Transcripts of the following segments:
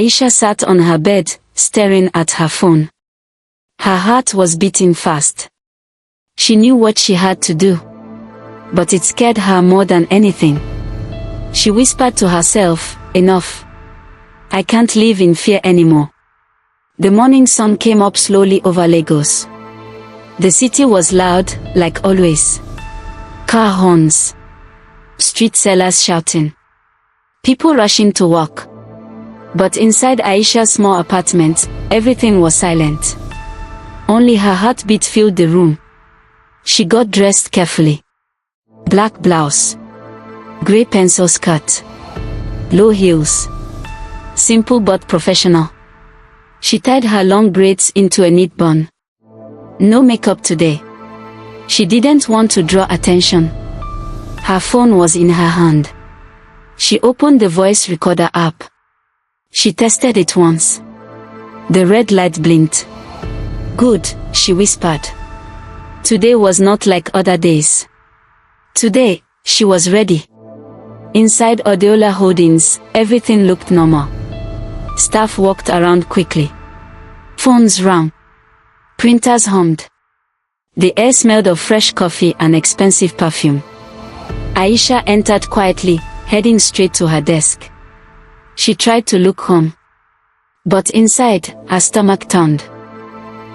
Aisha sat on her bed, staring at her phone. Her heart was beating fast. She knew what she had to do, but it scared her more than anything. She whispered to herself, "Enough. I can't live in fear anymore." The morning sun came up slowly over Lagos. The city was loud, like always. Car horns. Street sellers shouting. People rushing to work. But inside Aisha's small apartment, everything was silent. Only her heartbeat filled the room. She got dressed carefully. Black blouse. Grey pencil skirt. Low heels. Simple but professional. She tied her long braids into a neat bun. No makeup today. She didn't want to draw attention. Her phone was in her hand. She opened the voice recorder app. She tested it once. The red light blinked. "Good," she whispered. Today was not like other days. Today, she was ready. Inside Adeola Holdings, everything looked normal. Staff walked around quickly. Phones rang. Printers hummed. The air smelled of fresh coffee and expensive perfume. Aisha entered quietly, heading straight to her desk. She tried to look calm. But inside, her stomach turned.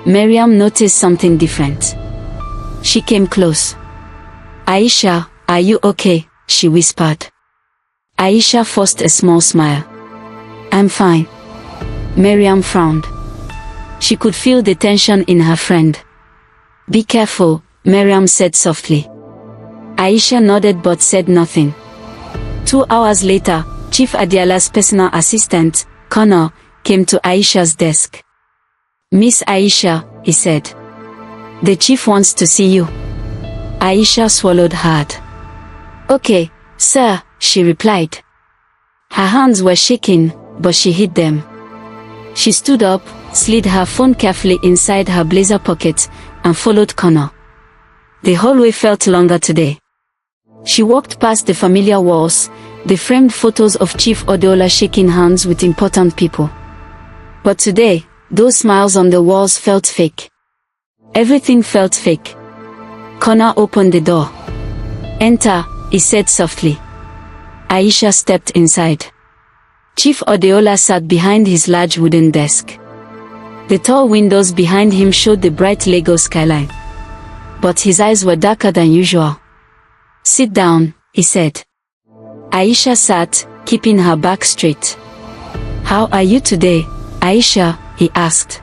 Miriam noticed something different. She came close. "Aisha, are you okay?" she whispered. Aisha forced a small smile. "I'm fine." Miriam frowned. She could feel the tension in her friend. "Be careful," Miriam said softly. Aisha nodded but said nothing. 2 hours later, Chief Adeola's personal assistant, Connor, came to Aisha's desk. "Miss Aisha," he said. "The chief wants to see you." Aisha swallowed hard. "Okay, sir," she replied. Her hands were shaking, but she hid them. She stood up, slid her phone carefully inside her blazer pocket, and followed Connor. The hallway felt longer today. She walked past the familiar walls, the framed photos of Chief Adeola shaking hands with important people. But today, those smiles on the walls felt fake. Everything felt fake. Connor opened the door. "Enter," he said softly. Aisha stepped inside. Chief Adeola sat behind his large wooden desk. The tall windows behind him showed the bright Lagos skyline. But his eyes were darker than usual. "Sit down," he said. Aisha sat, keeping her back straight. "How are you today, Aisha?" he asked.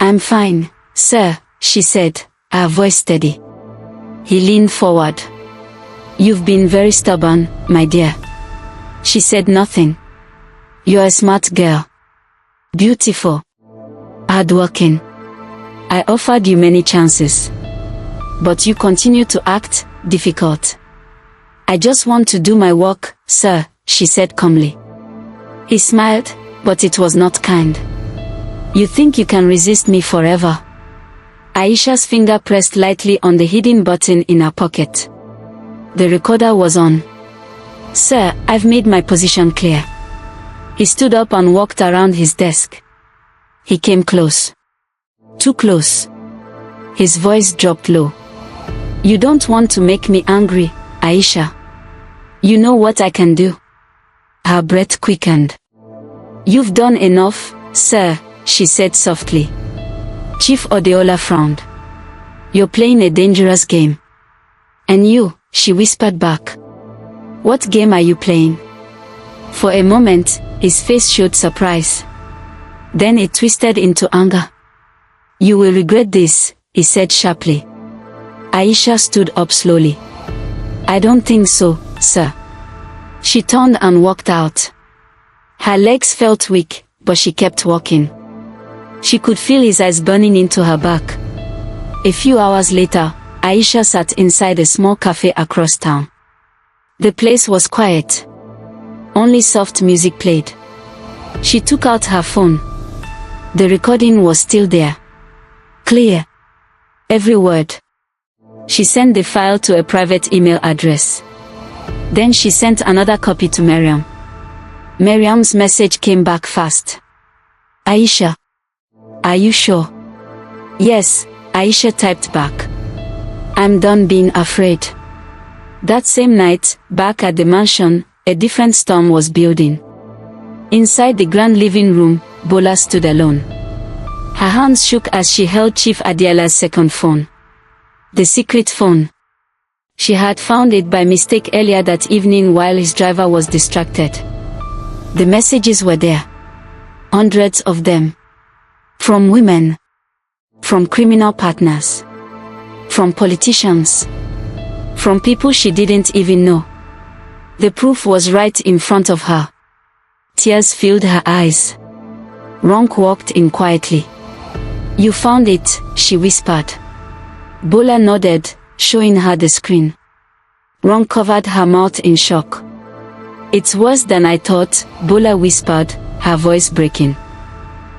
"I'm fine, sir," she said, her voice steady. He leaned forward. "You've been very stubborn, my dear." She said nothing. "You're a smart girl. Beautiful. Hardworking. I offered you many chances. But you continue to act difficult." "I just want to do my work, sir," she said calmly. He smiled, but it was not kind. "You think you can resist me forever?" Aisha's finger pressed lightly on the hidden button in her pocket. The recorder was on. "Sir, I've made my position clear." He stood up and walked around his desk. He came close. Too close. His voice dropped low. "You don't want to make me angry, Aisha. You know what I can do." Her breath quickened. "You've done enough, sir," she said softly. Chief Adeola frowned. "You're playing a dangerous game." "And you," she whispered back. "What game are you playing?" For a moment, his face showed surprise. Then it twisted into anger. "You will regret this," he said sharply. Aisha stood up slowly. "I don't think so, sir." She turned and walked out. Her legs felt weak, but she kept walking. She could feel his eyes burning into her back. A few hours later, Aisha sat inside a small cafe across town. The place was quiet. Only soft music played. She took out her phone. The recording was still there. Clear. Every word. She sent the file to a private email address. Then she sent another copy to Miriam. Miriam's message came back fast. Aisha. Are you sure? Yes, Aisha typed back. I'm done being afraid. That same night, back at the mansion, a different storm was building. Inside the grand living room, Bola stood alone. Her hands shook as she held Chief Adeola's second phone. The secret phone. She had found it by mistake earlier that evening while his driver was distracted. The messages were there. Hundreds of them. From women. From criminal partners. From politicians. From people she didn't even know. The proof was right in front of her. Tears filled her eyes. Ronk walked in quietly. You found it, she whispered. Bola nodded, showing her the screen. Ronk covered her mouth in shock. It's worse than I thought, Bola whispered, her voice breaking.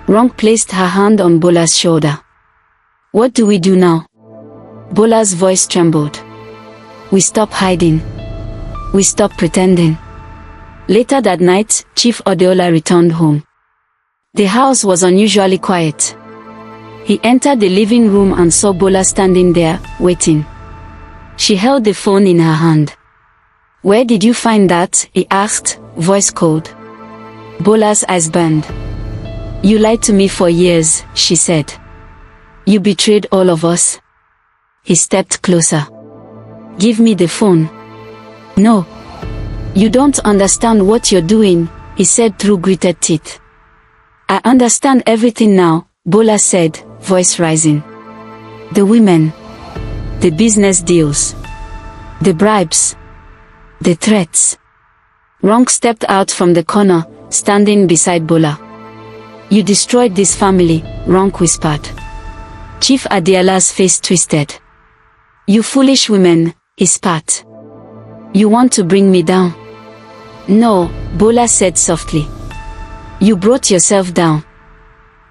Ronk placed her hand on Bola's shoulder. What do we do now? Bola's voice trembled. We stop hiding. We stop pretending. Later that night, Chief Adeola returned home. The house was unusually quiet. He entered the living room and saw Bola standing there, waiting. She held the phone in her hand. Where did you find that? He asked, voice cold. Bola's eyes burned. You lied to me for years, she said. You betrayed all of us. He stepped closer. Give me the phone. No. You don't understand what you're doing, he said through gritted teeth. I understand everything now, Bola said, voice rising. The women. The business deals. The bribes. The threats. Ronk stepped out from the corner, standing beside Bola. You destroyed this family, Ronk whispered. Chief Adeola's face twisted. You foolish women, he spat. You want to bring me down? No, Bola said softly. You brought yourself down.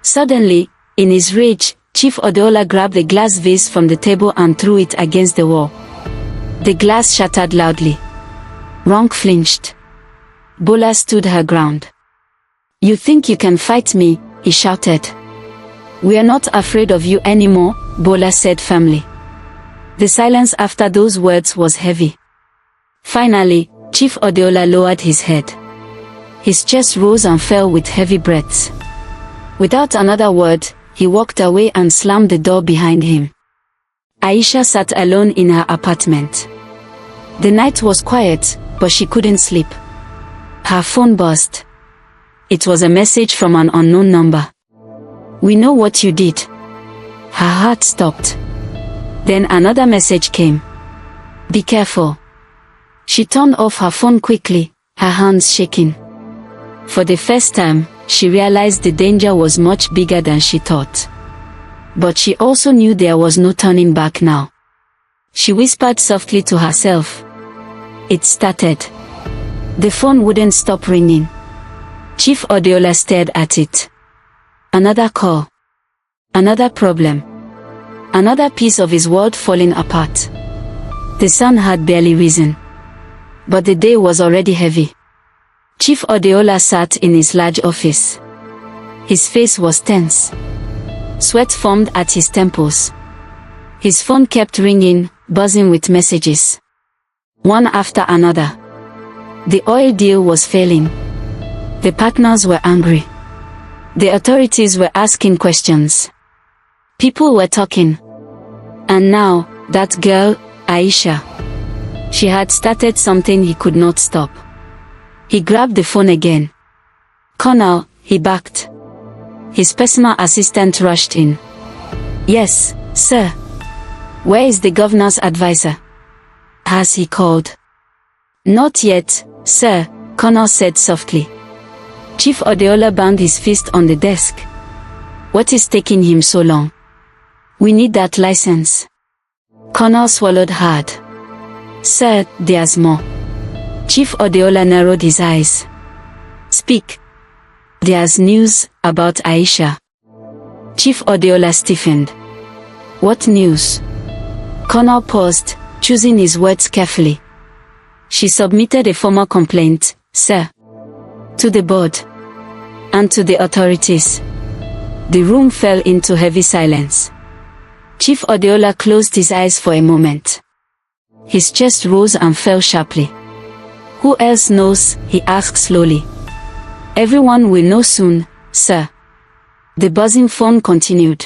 Suddenly, in his rage, Chief Adeola grabbed a glass vase from the table and threw it against the wall. The glass shattered loudly. Ronk flinched. Bola stood her ground. You think you can fight me, he shouted. We are not afraid of you anymore, Bola said firmly. The silence after those words was heavy. Finally, Chief Adeola lowered his head. His chest rose and fell with heavy breaths. Without another word, he walked away and slammed the door behind him. Aisha sat alone in her apartment. The night was quiet, but she couldn't sleep. Her phone buzzed. It was a message from an unknown number. We know what you did. Her heart stopped. Then another message came. Be careful. She turned off her phone quickly, her hands shaking. For the first time, she realized the danger was much bigger than she thought. But she also knew there was no turning back now. She whispered softly to herself. It started. The phone wouldn't stop ringing. Chief Adeola stared at it. Another call. Another problem. Another piece of his world falling apart. The sun had barely risen. But the day was already heavy. Chief Adeola sat in his large office. His face was tense. Sweat formed at his temples. His phone kept ringing, buzzing with messages. One after another. The oil deal was failing. The partners were angry. The authorities were asking questions. People were talking. And now, that girl, Aisha. She had started something he could not stop. He grabbed the phone again. Colonel, he barked. His personal assistant rushed in. Yes, sir. Where is the governor's advisor? Has he called? Not yet, sir, Colonel said softly. Chief Adeola banged his fist on the desk. What is taking him so long? We need that license. Colonel swallowed hard. Sir, there's more. Chief Adeola narrowed his eyes. Speak. There's news about Aisha. Chief Adeola stiffened. What news? Colonel paused, choosing his words carefully. She submitted a formal complaint, sir. to the board, and to the authorities. The room fell into heavy silence. Chief Adeola closed his eyes for a moment. His chest rose and fell sharply. "Who else knows?" he asked slowly. "Everyone will know soon, sir." The buzzing phone continued.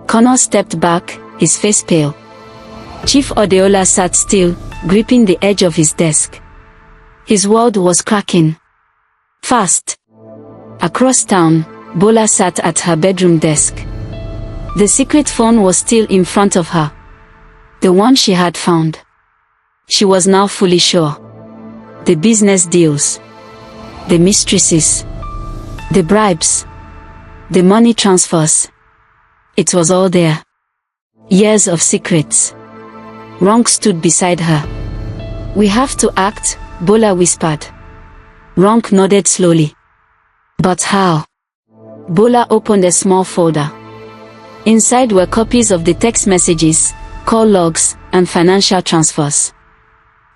Connor stepped back, his face pale. Chief Adeola sat still, gripping the edge of his desk. His world was cracking. Fast. Across town, Bola sat at her bedroom desk. The secret phone was still in front of her. The one she had found. She was now fully sure. The business deals. The mistresses. The bribes. The money transfers. It was all there. Years of secrets. Ronk stood beside her. "We have to act," Bola whispered. Ronk nodded slowly. "But how?" Bola opened a small folder. Inside were copies of the text messages, call logs, and financial transfers.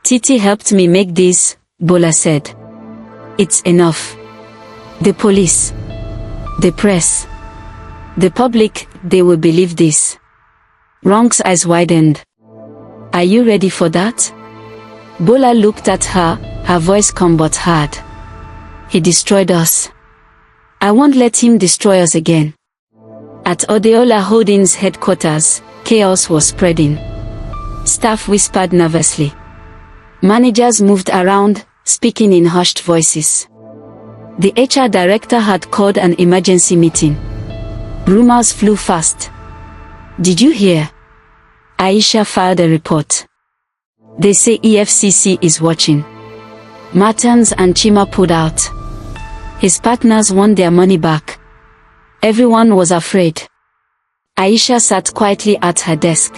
"Titi helped me make this," Bola said. "It's enough. The police, the press, the public, they will believe this." Ronk's eyes widened. "Are you ready for that?" Bola looked at her, her voice calm but hard. "He destroyed us. I won't let him destroy us again." At Adeola Holdings headquarters, chaos was spreading. Staff whispered nervously. Managers moved around, speaking in hushed voices. The HR director had called an emergency meeting. Rumors flew fast. "Did you hear? Aisha filed a report. They say EFCC is watching." Martins and Chima pulled out. His partners want their money back. Everyone was afraid. Aisha sat quietly at her desk.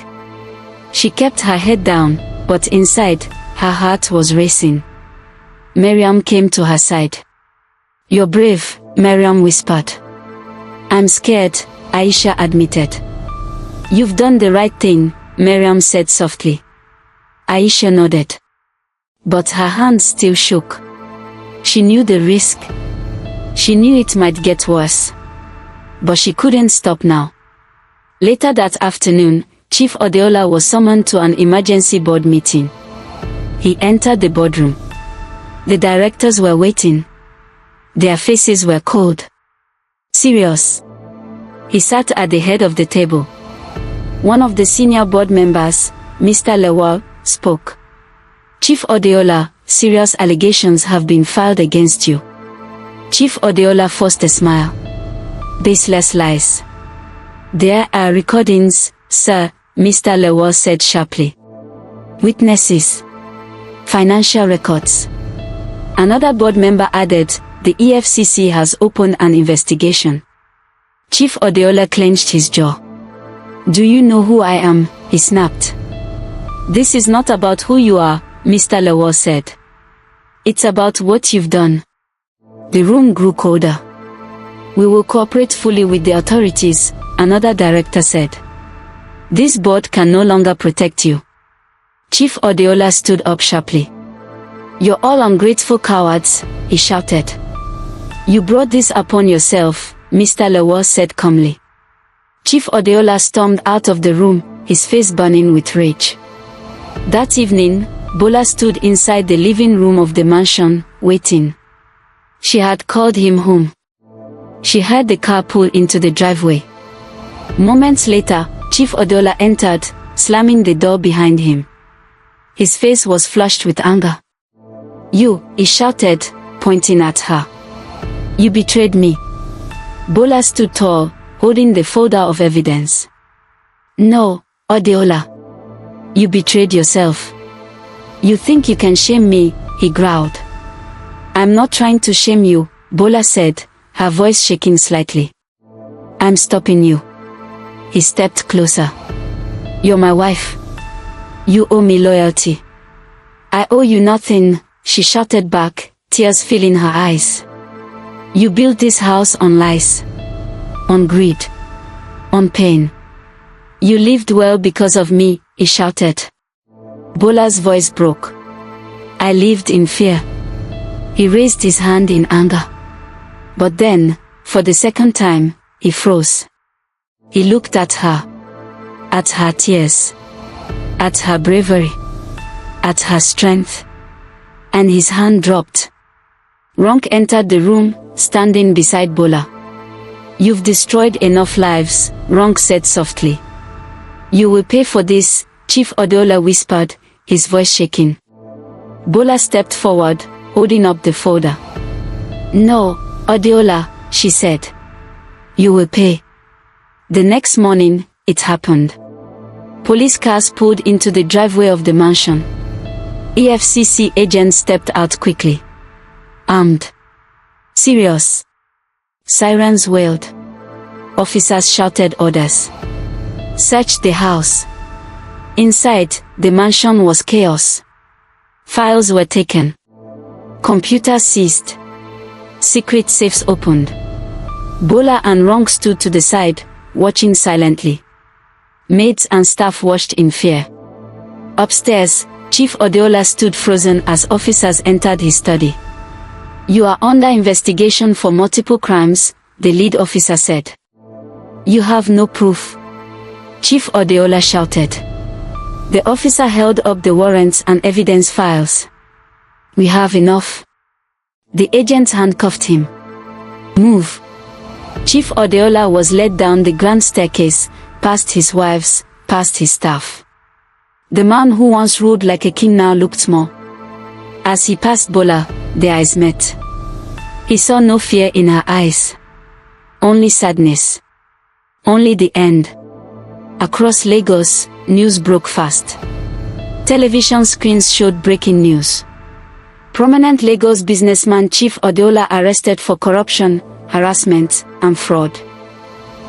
She kept her head down, but inside, her heart was racing. Miriam came to her side. "You're brave," Miriam whispered. "I'm scared," Aisha admitted. "You've done the right thing," Miriam said softly. Aisha nodded. But her hands still shook. She knew the risk. She knew it might get worse. But she couldn't stop now. Later that afternoon, Chief Adeola was summoned to an emergency board meeting. He entered the boardroom. The directors were waiting. Their faces were cold. Serious. He sat at the head of the table. One of the senior board members, Mr. Lewal, spoke. "Chief Adeola, serious allegations have been filed against you." Chief Adeola forced a smile. "Baseless lies." "There are recordings, sir," Mr. Lewal said sharply. "Witnesses. Financial records." Another board member added, "The EFCC has opened an investigation." Chief Adeola clenched his jaw. "Do you know who I am?" he snapped. "This is not about who you are," Mr. Lewal said. "It's about what you've done." The room grew colder. "We will cooperate fully with the authorities," another director said. "This board can no longer protect you." Chief Adeola stood up sharply. "You're all ungrateful cowards," he shouted. "You brought this upon yourself," Mr. Lewal said calmly. Chief Adeola stormed out of the room, his face burning with rage. That evening, Bola stood inside the living room of the mansion, waiting. She had called him home. She heard the car pull into the driveway. Moments later, Chief Adeola entered, slamming the door behind him. His face was flushed with anger. "You," he shouted, pointing at her. "You betrayed me." Bola stood tall, holding the folder of evidence. "No, Adeola. You betrayed yourself. You think you can shame me," he growled. "I'm not trying to shame you," Bola said, her voice shaking slightly. "I'm stopping you." He stepped closer. "You're my wife. You owe me loyalty." "I owe you nothing," she shouted back, tears filling her eyes. "You built this house on lies. On greed. On pain. You lived well because of me," he shouted. Bola's voice broke. "I lived in fear. He raised his hand in anger. But then, for the second time, he froze. He looked at her tears, at her bravery, at her strength. And his hand dropped. Ronk entered the room, standing beside Bola. "You've destroyed enough lives," Ronk said softly. "You will pay for this," Chief Adeola whispered, his voice shaking. Bola stepped forward, holding up the folder. "No, Adeola," she said. "You will pay." The next morning, it happened. Police cars pulled into the driveway of the mansion. EFCC agents stepped out quickly. Armed. Serious. Sirens wailed. Officers shouted orders. Search the house. Inside, the mansion was chaos. Files were taken. Computers seized. Secret safes opened. Bola and Ronk stood to the side, watching silently. Maids and staff watched in fear. Upstairs, Chief Adeola stood frozen as officers entered his study. "You are under investigation for multiple crimes," the lead officer said. "You have no proof," Chief Adeola shouted. The officer held up the warrants and evidence files. "We have enough." The agents handcuffed him. "Move." Chief Adeola was led down the grand staircase, past his wives, past his staff. The man who once ruled like a king now looked small. As he passed Bola, their eyes met. He saw no fear in her eyes. Only sadness. Only the end. Across Lagos, news broke fast. Television screens showed breaking news. Prominent Lagos businessman Chief Adeola arrested for corruption, harassment, and fraud.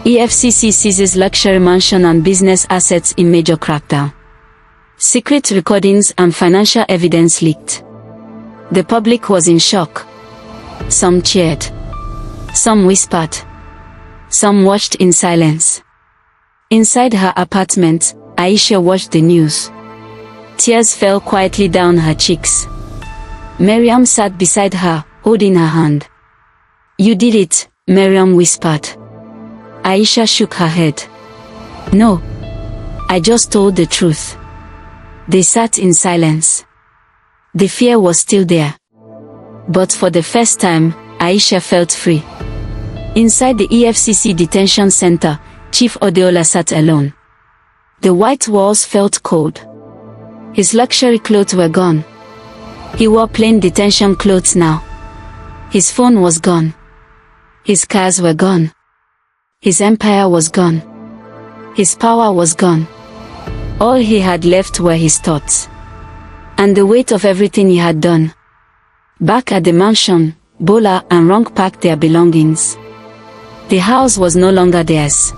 EFCC seizes luxury mansion and business assets in major crackdown. Secret recordings and financial evidence leaked. The public was in shock. Some cheered. Some whispered. Some watched in silence. Inside her apartment, Aisha watched the news. Tears fell quietly down her cheeks. Miriam sat beside her, holding her hand. "You did it," Miriam whispered. Aisha shook her head. "No. I just told the truth." They sat in silence. The fear was still there. But for the first time, Aisha felt free. Inside the EFCC detention center, Chief Adeola sat alone. The white walls felt cold. His luxury clothes were gone. He wore plain detention clothes now. His phone was gone. His cars were gone. His empire was gone. His power was gone. All he had left were his thoughts. And the weight of everything he had done. Back at the mansion, Bola and Ronk packed their belongings. The house was no longer theirs.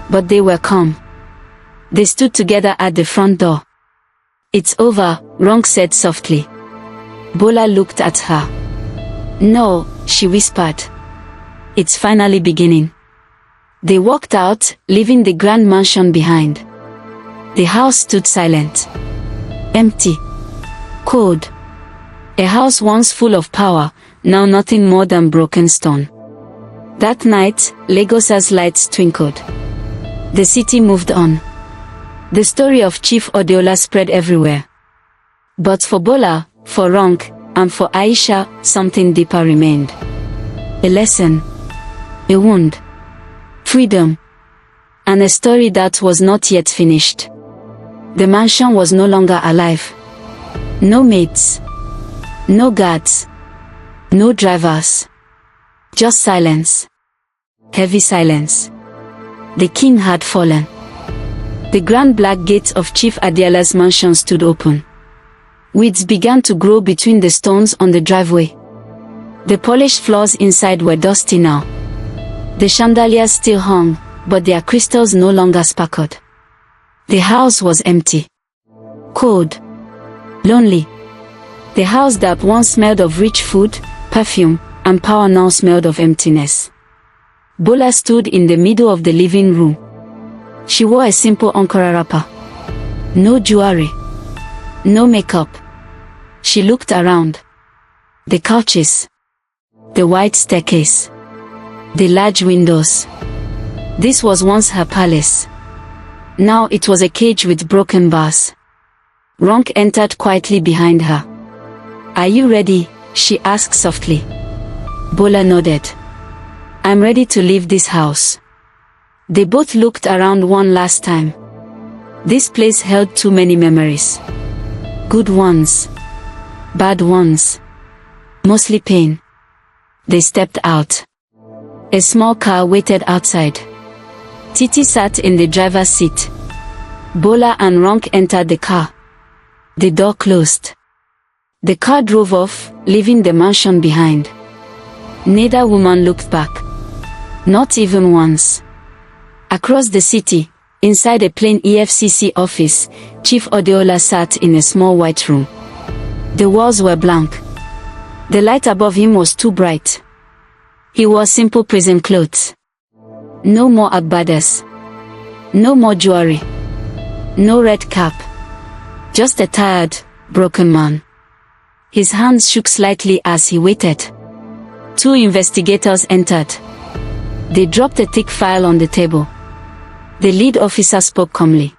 But they were calm. They stood together at the front door. "It's over," Ronk said softly. Bola looked at her. "No," she whispered. "It's finally beginning." They walked out, leaving the grand mansion behind. The house stood silent. Empty. Cold. A house once full of power, now nothing more than broken stone. That night, Lagos's lights twinkled. The city moved on. The story of Chief Adeola spread everywhere. But for Bola, for Ronk, and for Aisha, something deeper remained. A lesson. A wound. Freedom. And a story that was not yet finished. The mansion was no longer alive. No maids. No guards. No drivers. Just silence. Heavy silence. The king had fallen. The grand black gate of Chief Adeola's mansion stood open. Weeds began to grow between the stones on the driveway. The polished floors inside were dusty now. The chandeliers still hung, but their crystals no longer sparkled. The house was empty. Cold. Lonely. The house that once smelled of rich food, perfume, and power now smelled of emptiness. Bola stood in the middle of the living room. She wore a simple Ankara wrapper. No jewelry. No makeup. She looked around. The couches. The wide staircase. The large windows. This was once her palace. Now it was a cage with broken bars. Ronk entered quietly behind her. "Are you ready?" she asked softly. Bola nodded. "I'm ready to leave this house." They both looked around one last time. This place held too many memories. Good ones. Bad ones. Mostly pain. They stepped out. A small car waited outside. Titi sat in the driver's seat. Bola and Ronk entered the car. The door closed. The car drove off, leaving the mansion behind. Neither woman looked back. Not even once. Across the city, inside a plain EFCC office, Chief Adeola sat in a small white room. The walls were blank. The light above him was too bright. He wore simple prison clothes. No more agbadas. No more jewelry. No red cap. Just a tired, broken man. His hands shook slightly as he waited. Two investigators entered. They dropped a thick file on the table. The lead officer spoke calmly.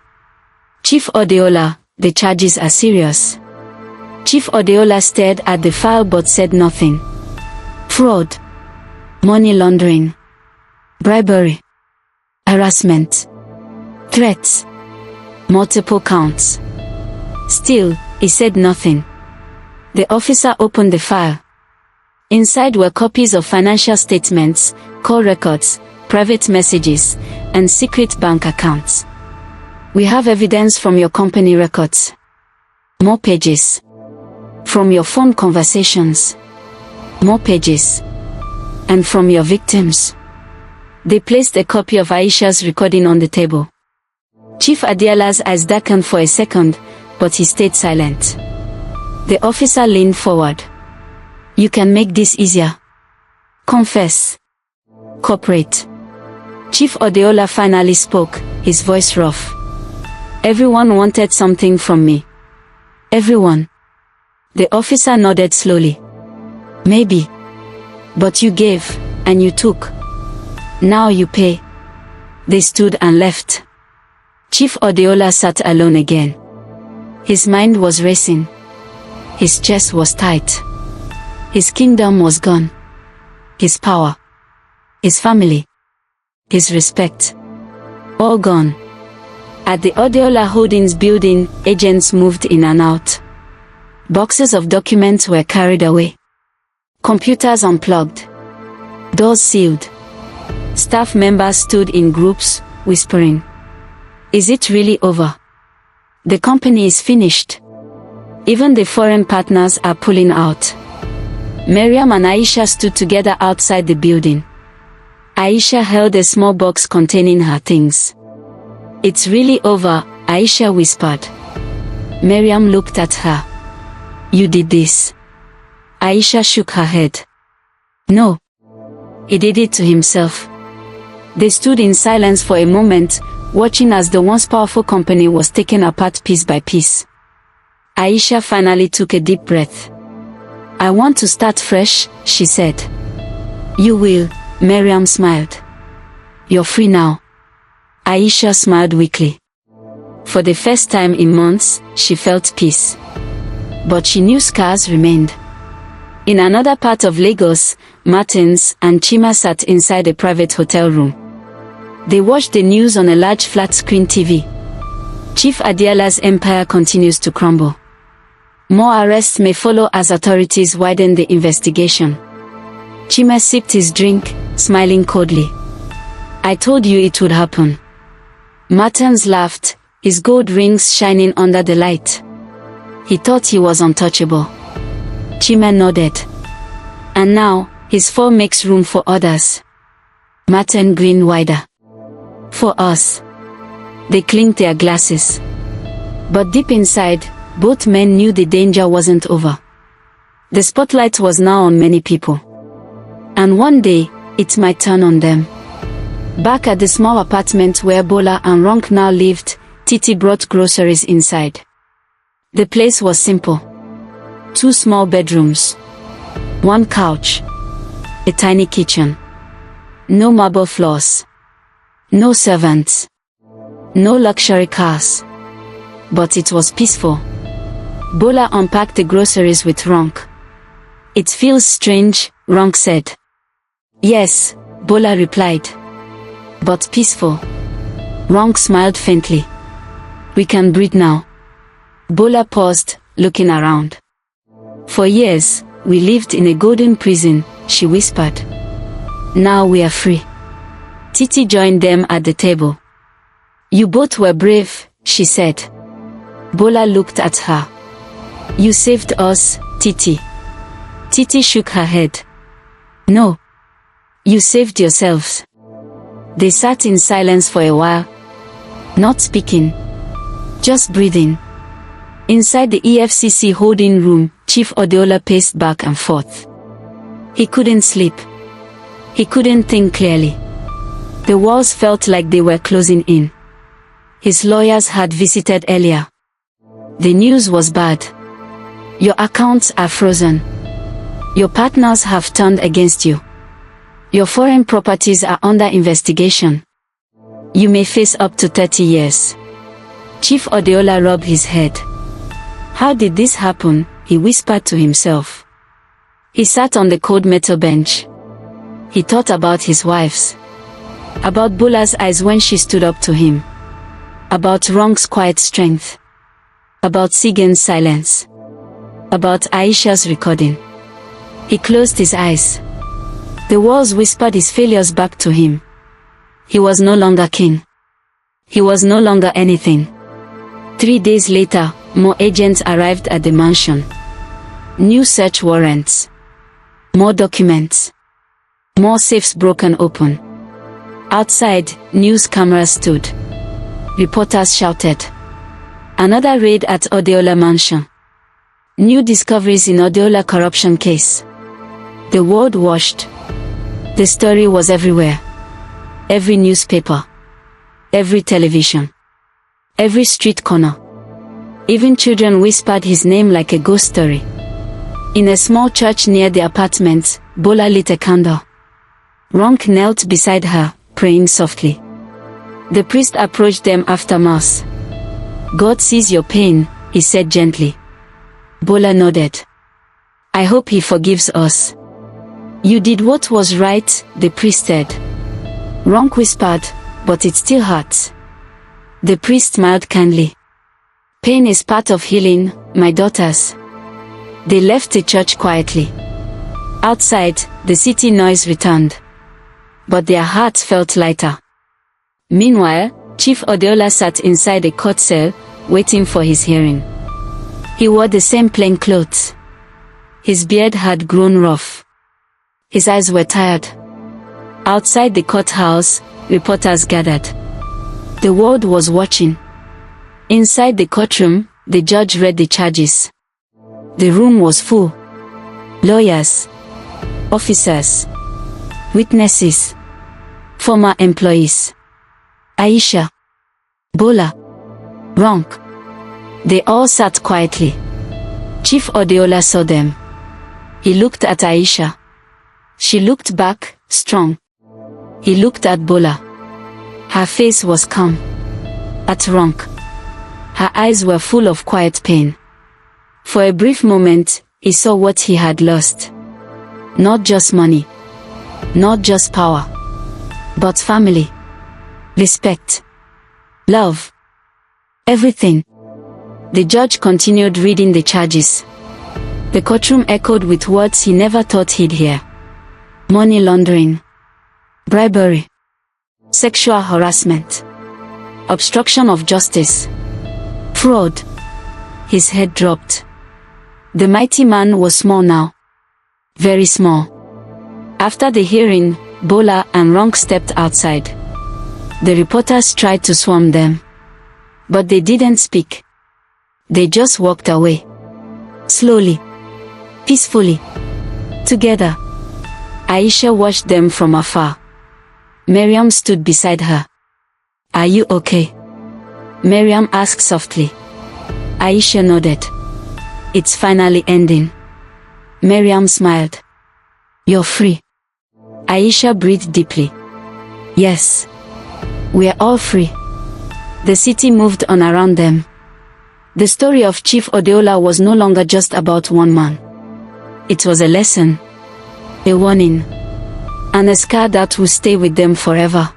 "Chief Adeola, the charges are serious." Chief Adeola stared at the file but said nothing. Fraud. Money laundering. Bribery. Harassment. Threats. Multiple counts. Still, he said nothing. The officer opened the file. Inside were copies of financial statements, call records, private messages, and secret bank accounts. "We have evidence from your company records." More pages. "From your phone conversations." More pages. "And from your victims." They placed a copy of Aisha's recording on the table. Chief Adeola's eyes darkened for a second, but he stayed silent. The officer leaned forward. "You can make this easier. Confess. Cooperate." Chief Adeola finally spoke, his voice rough. "Everyone wanted something from me." "Everyone?" The officer nodded slowly. "Maybe. But you gave, and you took. Now you pay." They stood and left. Chief Adeola sat alone again. His mind was racing. His chest was tight. His kingdom was gone. His power. His family. His respect. All gone. At the Adeola Holdings building, agents moved in and out. Boxes of documents were carried away. Computers unplugged. Doors sealed. Staff members stood in groups, whispering. "Is it really over? The company is finished. Even the foreign partners are pulling out." Miriam and Aisha stood together outside the building. Aisha held a small box containing her things. "It's really over," Aisha whispered. Miriam looked at her. "You did this?" Aisha shook her head. "No. He did it to himself." They stood in silence for a moment, watching as the once powerful company was taken apart piece by piece. Aisha finally took a deep breath. "I want to start fresh," she said. "You will," Miriam smiled. "You're free now." Aisha smiled weakly. For the first time in months, she felt peace. But she knew scars remained. In another part of Lagos, Martins and Chima sat inside a private hotel room. They watched the news on a large flat-screen TV. Chief Adeola's empire continues to crumble. More arrests may follow as authorities widen the investigation. Chima sipped his drink, smiling coldly. "I told you it would happen." Martins laughed, his gold rings shining under the light. He thought he was untouchable. Chima nodded. "And now, his fall makes room for others." Martin grinned wider. "For us." They clinked their glasses. But deep inside, both men knew the danger wasn't over. The spotlight was now on many people. And one day, it might turn on them. Back at the small apartment where Bola and Ronk now lived, Titi brought groceries inside. The place was simple. 2 small bedrooms. One couch. A tiny kitchen. No marble floors. No servants. No luxury cars. But it was peaceful. Bola unpacked the groceries with Ronk. It feels strange, Ronk said. Yes, Bola replied. But peaceful. Ronk smiled faintly. We can breathe now. Bola paused, looking around. For years, we lived in a golden prison, she whispered. Now we are free. Titi joined them at the table. You both were brave, she said. Bola looked at her. You saved us, Titi. Titi shook her head. No. You saved yourselves. They sat in silence for a while. Not speaking. Just breathing. Inside the EFCC holding room, Chief Adeola paced back and forth. He couldn't sleep. He couldn't think clearly. The walls felt like they were closing in. His lawyers had visited earlier. The news was bad. Your accounts are frozen. Your partners have turned against you. Your foreign properties are under investigation. You may face up to 30 years. Chief Adeola rubbed his head. How did this happen? He whispered to himself. He sat on the cold metal bench. He thought about his wives. About Bola's eyes when she stood up to him. About Ronk's quiet strength. About Sigen's silence. About Aisha's recording. He closed his eyes. The walls whispered his failures back to him. He was no longer king. He was no longer anything. 3 days later, more agents arrived at the mansion. New search warrants. More documents. More safes broken open. Outside, news cameras stood. Reporters shouted. Another raid at Adeola mansion. New discoveries in Adeola corruption case. The world watched. The story was everywhere. Every newspaper. Every television. Every street corner. Even children whispered his name like a ghost story. In a small church near the apartments, Bola lit a candle. Ronk knelt beside her, praying softly. The priest approached them after mass. God sees your pain, he said gently. Bola nodded. I hope he forgives us. You did what was right, the priest said. Ronk whispered, but it still hurts. The priest smiled kindly. Pain is part of healing, my daughters. They left the church quietly. Outside, the city noise returned. But their hearts felt lighter. Meanwhile, Chief Adeola sat inside a court cell, waiting for his hearing. He wore the same plain clothes. His beard had grown rough. His eyes were tired. Outside the courthouse, reporters gathered. The world was watching. Inside the courtroom, the judge read the charges. The room was full. Lawyers, officers, witnesses, former employees. Aisha, Bola, Ronk. They all sat quietly. Chief Adeola saw them. He looked at Aisha. She looked back, strong. He looked at Bola. Her face was calm. At Ronk. Her eyes were full of quiet pain. For a brief moment, he saw what he had lost. Not just money. Not just power. But family. Respect. Love. Everything. The judge continued reading the charges. The courtroom echoed with words he never thought he'd hear. Money laundering. Bribery. Sexual harassment. Obstruction of justice. Fraud. His head dropped. The mighty man was small now. Very small. After the hearing, Bola and Ronk stepped outside. The reporters tried to swarm them. But they didn't speak. They just walked away. Slowly. Peacefully. Together. Aisha watched them from afar. Miriam stood beside her. Are you okay? Miriam asked softly. Aisha nodded. It's finally ending. Miriam smiled. You're free. Aisha breathed deeply. Yes. We're all free. The city moved on around them. The story of Chief Adeola was no longer just about one man. It was a lesson, a warning, and a scar that would stay with them forever.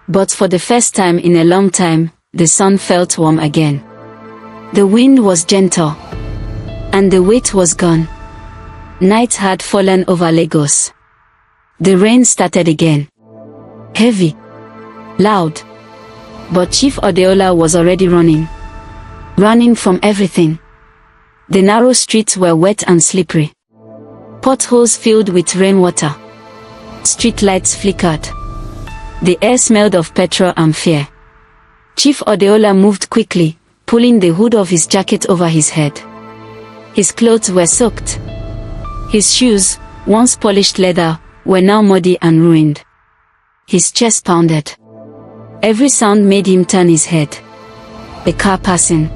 But for the first time in a long time, the sun felt warm again. The wind was gentle, and the weight was gone. Night had fallen over Lagos. The rain started again. Heavy, loud. But Chief Adeola was already running. Running from everything. The narrow streets were wet and slippery. Potholes filled with rainwater. Street lights flickered. The air smelled of petrol and fear. Chief Adeola moved quickly, pulling the hood of his jacket over his head. His clothes were soaked. His shoes, once polished leather, were now muddy and ruined. His chest pounded. Every sound made him turn his head. A car passing.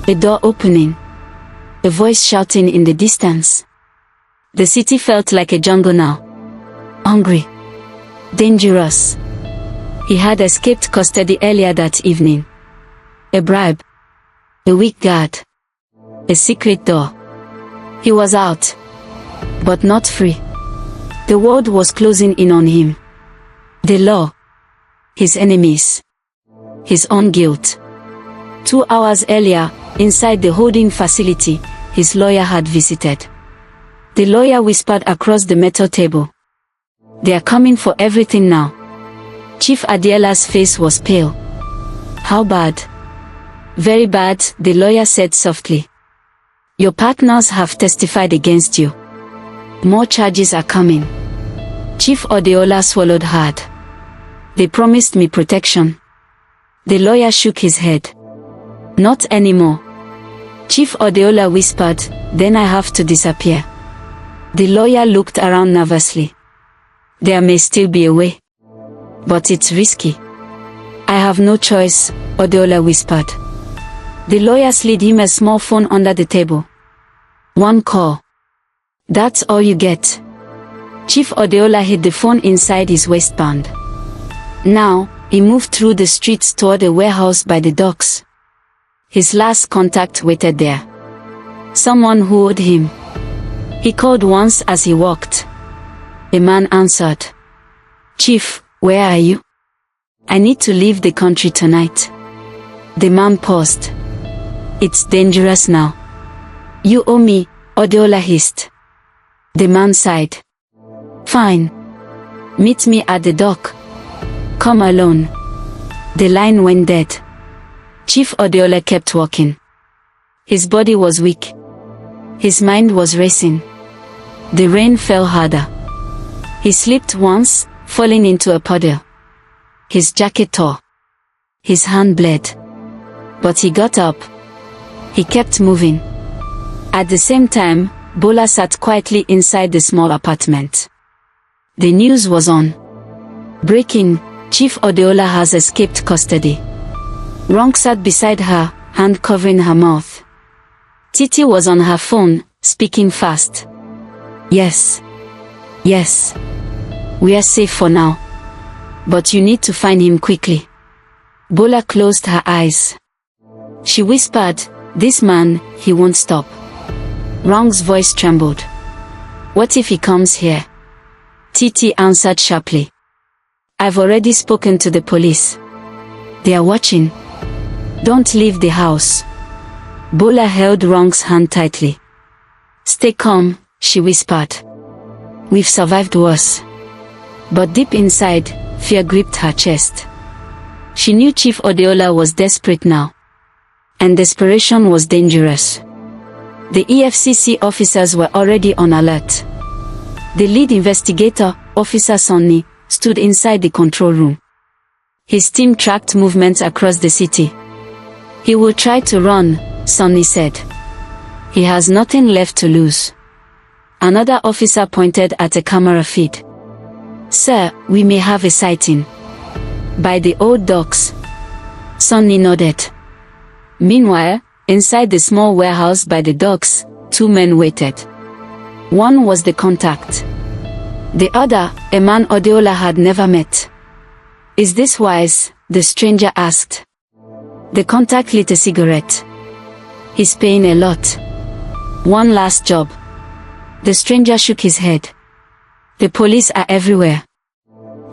A door opening. A voice shouting in the distance. The city felt like a jungle now. Hungry. Dangerous. He had escaped custody earlier that evening. A bribe. A weak guard. A secret door. He was out. But not free. The world was closing in on him. The law. His enemies. His own guilt. 2 hours earlier, inside the holding facility, his lawyer had visited. The lawyer whispered across the metal table. They are coming for everything now. Chief Adeola's face was pale. How bad? Very bad, the lawyer said softly. Your partners have testified against you. More charges are coming. Chief Adeola swallowed hard. They promised me protection. The lawyer shook his head. Not anymore. Chief Adeola whispered, then I have to disappear. The lawyer looked around nervously. There may still be a way. But it's risky. I have no choice, Adeola whispered. The lawyer slid him a small phone under the table. One call. That's all you get. Chief Adeola hid the phone inside his waistband. Now, he moved through the streets toward a warehouse by the docks. His last contact waited there. Someone who owed him. He called once as he walked. A man answered. Chief, where are you? I need to leave the country tonight. The man paused. It's dangerous now. You owe me, Adeola hissed. The man sighed. Fine. Meet me at the dock. Come alone. The line went dead. Chief Adeola kept walking. His body was weak. His mind was racing. The rain fell harder. He slipped once, falling into a puddle. His jacket tore. His hand bled. But he got up. He kept moving. At the same time, Bola sat quietly inside the small apartment. The news was on. Breaking, Chief Adeola has escaped custody. Ronk sat beside her, hand covering her mouth. Titi was on her phone, speaking fast. Yes. Yes. We are safe for now. But you need to find him quickly. Bola closed her eyes. She whispered, this man, he won't stop. Ronk's voice trembled. What if he comes here? Titi answered sharply. I've already spoken to the police. They are watching. Don't leave the house. Bola held Ronk's hand tightly. Stay calm, she whispered. We've survived worse. But deep inside, fear gripped her chest. She knew Chief Adeola was desperate now. And desperation was dangerous. The EFCC officers were already on alert. The lead investigator, Officer Sonny, stood inside the control room. His team tracked movements across the city. He will try to run, Sonny said. He has nothing left to lose. Another officer pointed at a camera feed. Sir, we may have a sighting. By the old docks. Sonny nodded. Meanwhile, inside the small warehouse by the docks, 2 men waited. One was the contact. The other, a man Adeola had never met. Is this wise? The stranger asked. The contact lit a cigarette. He's paying a lot. One last job. The stranger shook his head. The police are everywhere.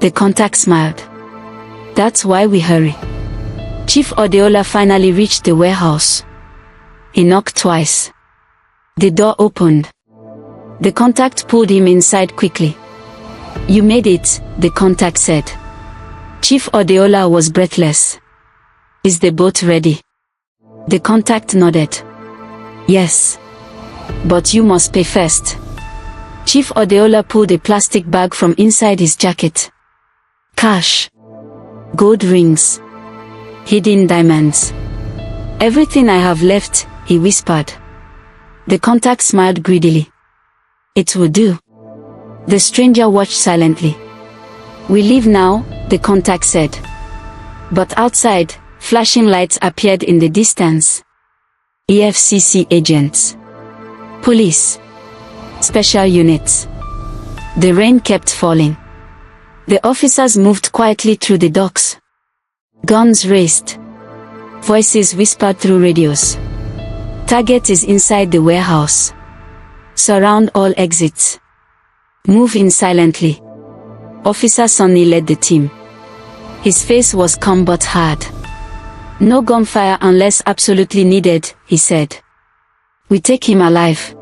The contact smiled. That's why we hurry. Chief Adeola finally reached the warehouse. He knocked twice. The door opened. The contact pulled him inside quickly. You made it, the contact said. Chief Adeola was breathless. Is the boat ready? The contact nodded. Yes. But you must pay first. Chief Adeola pulled a plastic bag from inside his jacket. Cash. Gold rings. Hidden diamonds. Everything I have left, he whispered. The contact smiled greedily. It will do. The stranger watched silently. We leave now, the contact said. But outside, flashing lights appeared in the distance. EFCC agents. Police. Special units. The rain kept falling. The officers moved quietly through the docks. Guns raised. Voices whispered through radios. Target is inside the warehouse. Surround all exits. Move in silently. Officer Sonny led the team. His face was calm but hard. No gunfire unless absolutely needed, he said. We take him alive.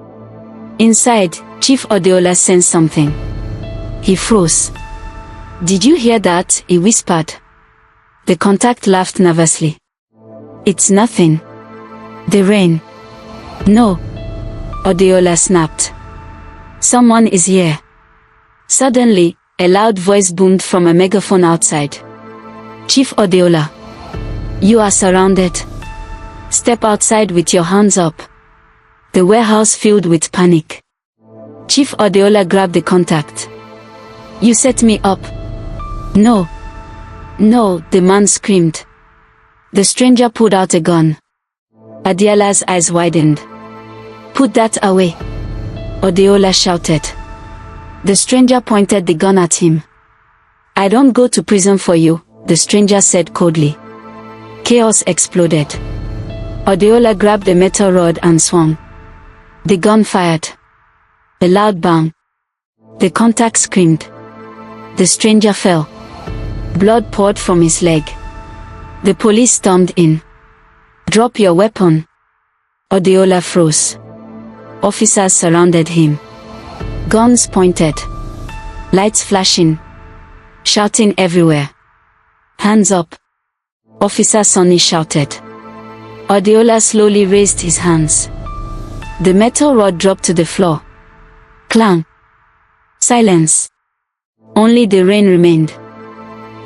Inside, Chief Adeola sensed something. He froze. Did you hear that? He whispered. The contact laughed nervously. It's nothing. The rain. No. Adeola snapped. Someone is here. Suddenly, a loud voice boomed from a megaphone outside. Chief Adeola. You are surrounded. Step outside with your hands up. The warehouse filled with panic. Chief Adeola grabbed the contact. You set me up. No. No, the man screamed. The stranger pulled out a gun. Adeola's eyes widened. Put that away. Adeola shouted. The stranger pointed the gun at him. I don't go to prison for you, the stranger said coldly. Chaos exploded. Adeola grabbed a metal rod and swung. The gun fired. A loud bang. The contact screamed. The stranger fell. Blood poured from his leg. The police stormed in. Drop your weapon. Adeola froze. Officers surrounded him. Guns pointed. Lights flashing. Shouting everywhere. Hands up. Officer Sonny shouted. Adeola slowly raised his hands. The metal rod dropped to the floor. Clang. Silence. Only the rain remained.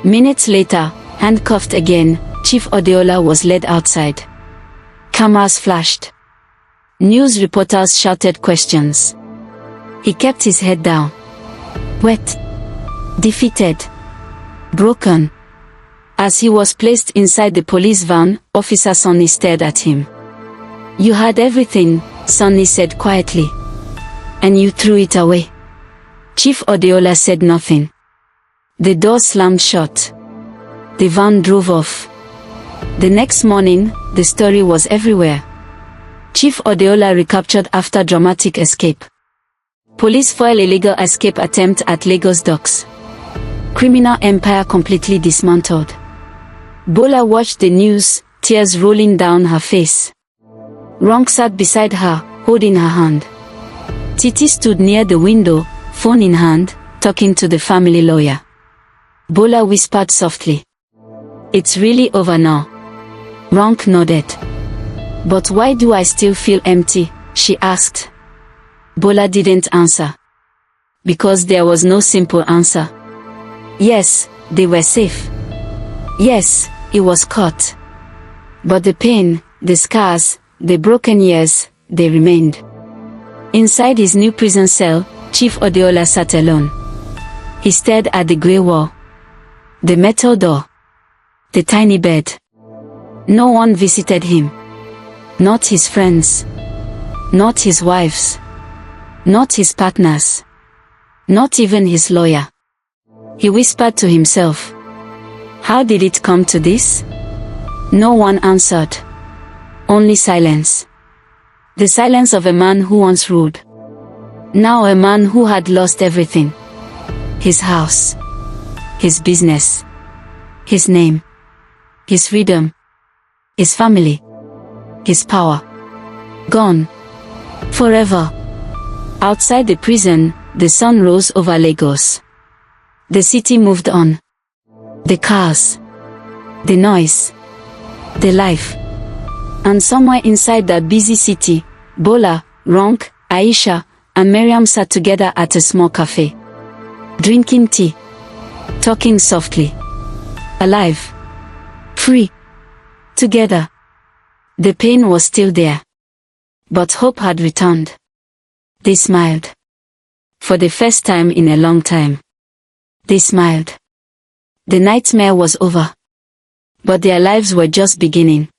Minutes later, handcuffed again, Chief Adeola was led outside. Cameras flashed. News reporters shouted questions. He kept his head down. Wet. Defeated. Broken. As he was placed inside the police van, Officer Sonny stared at him. You had everything, Sonny said quietly. And you threw it away. Chief Adeola said nothing. The door slammed shut. The van drove off. The next morning, the story was everywhere. Chief Adeola recaptured after dramatic escape. Police foil illegal escape attempt at Lagos docks. Criminal empire completely dismantled. Bola watched the news, tears rolling down her face. Ronk sat beside her, holding her hand. Titi stood near the window, phone in hand, talking to the family lawyer. Bola whispered softly. It's really over now. Ronk nodded. But why do I still feel empty? She asked. Bola didn't answer. Because there was no simple answer. Yes, they were safe. Yes, he was caught. But the pain, the scars, the broken years, they remained. Inside his new prison cell, Chief Adeola sat alone. He stared at the grey wall. The metal door. The tiny bed. No one visited him. Not his friends. Not his wives. Not his partners. Not even his lawyer. He whispered to himself. How did it come to this? No one answered. Only silence. The silence of a man who once ruled. Now a man who had lost everything. His house. His business. His name. His freedom. His family. His power. Gone. Forever. Outside the prison, the sun rose over Lagos. The city moved on. The cars. The noise. The life. And somewhere inside that busy city, Bola, Ronk, Aisha, and Miriam sat together at a small cafe. Drinking tea. Talking softly. Alive. Free. Together. The pain was still there. But hope had returned. They smiled. For the first time in a long time. They smiled. The nightmare was over. But their lives were just beginning.